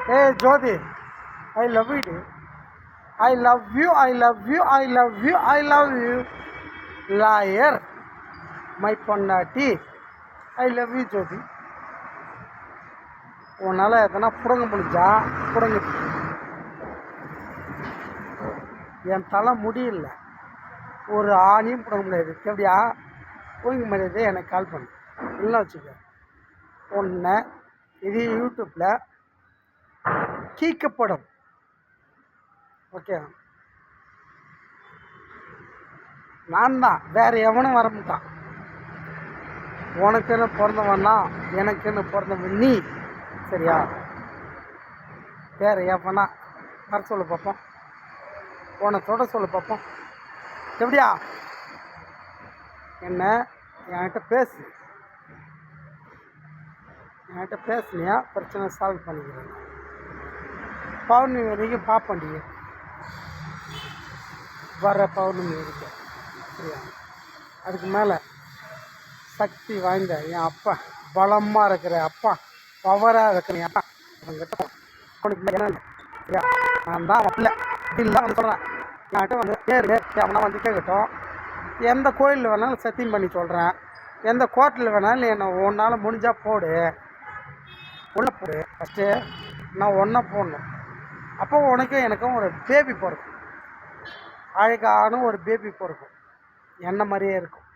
Hey Jyoti, I love it. I love you, I love you, I love you, I love you. Liar, my பொண்டாட்டி. I love you Jyoti. உன்னால் எதனா புடங்க முடிஞ்சா புடங்க. என் தலை முடியல, ஒரு ஆணியும் புடங்க முடியாது. எப்படியா போய்ங்க மரியாதை எனக்கு கால் பண்ணு, இல்லைன்னா வச்சுக்க உன்னை இது யூடியூப்பில் கீக்கப்படும். ஓகே, நான் தான், வேறு எவனும் வர மாட்டான். உனக்குன்னு பிறந்தவன்னா எனக்குன்னு பிறந்தவன் நீ, சரியா? வேறு எவனா வர சொல்ல பார்ப்போம், உன்னை தொட சொல்ல பார்ப்போம். எப்படியா என்ன என்கிட்ட பேசு, என்கிட்ட பேசுனியா பிரச்சனை சால்வ் பண்ணிக்கிறேன். பௌர்ணமி வரைக்கும் பார்ப்பண்டிய, வர பௌர்ணமி வரைக்கும், சரியா? அதுக்கு மேலே சக்தி வாய்ந்த என் அப்பா, பலமாக இருக்கிற அப்பா, பவராக இருக்கிற என் அப்பா அவங்ககிட்ட உனக்கு என்ன சரியா? நான் தான் இல்லை இல்லை வந்து சொல்கிறேன். என்கிட்ட வந்து பேர் அவனா வந்து கேட்கட்டும். எந்த கோயிலில் வேணாலும் சத்தியம் பண்ணி சொல்கிறேன், எந்த கோர்ட்டில் வேணாலும் என்னை ஒன்றால் முடிஞ்சால் போடு, உள்ளே போடு. ஃபஸ்ட்டு நான் ஒன்றா போடணும். அப்போ உனக்கும் எனக்கும் ஒரு பேபி பிறக்கும், அழகான ஒரு பேபி பிறக்கும், என்ன மாதிரியே இருக்கும்.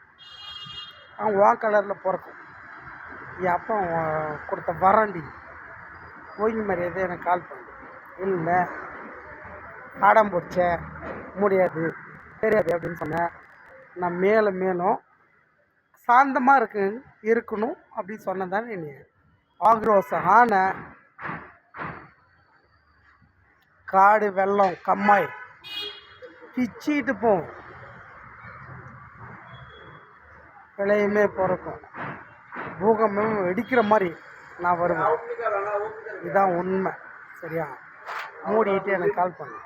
அவன் வா கலரில் பிறக்கும். என் அப்பா கொடுத்த வராண்டி போய் மரியாதை எனக்கு கால் பண்ணு. இல்லை ஆடம் பிடிச்ச முடியாது தெரியாது அப்படின்னு சொன்னேன். நான் மேலும் மேலும் சாந்தமாக இருக்கணும் அப்படின்னு சொன்னதானே நீ ஆக்ரோஷம் ஆன காடு வெள்ளம் கம்மாய் பிச்சுக்கிட்டு போகும், விளையுமே பிறக்கும், பூகம்பம் வெடிக்கிற மாதிரி நான் வருவேன். இதுதான் உண்மை, சரியா? மூடிட்டு எனக்கு கால் பண்ணு.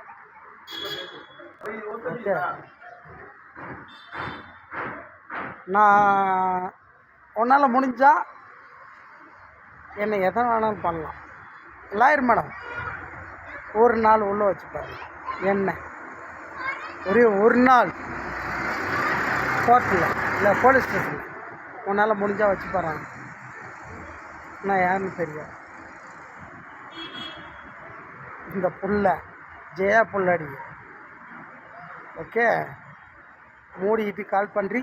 ஓகே, நான் உன்னால் முடிஞ்சால் என்னை எதை வேணாலும் பண்ணலாம். லாயர் மேடம் ஒரு நாள் உள்ளே வச்சுப்பாரு என்ன, ஒரே ஒரு நாள் கோர்ட்டில் இல்லை போலீஸ் ஸ்டேஷனில் உன்னால் முடிஞ்சால் வச்சு போகிறாங்க. நான் யாருன்னு தெரியும். இந்த புள்ள ஜெயா புள்ளடி. ஓகே, மூடிக்கிட்டு கால் பண்ணுறி.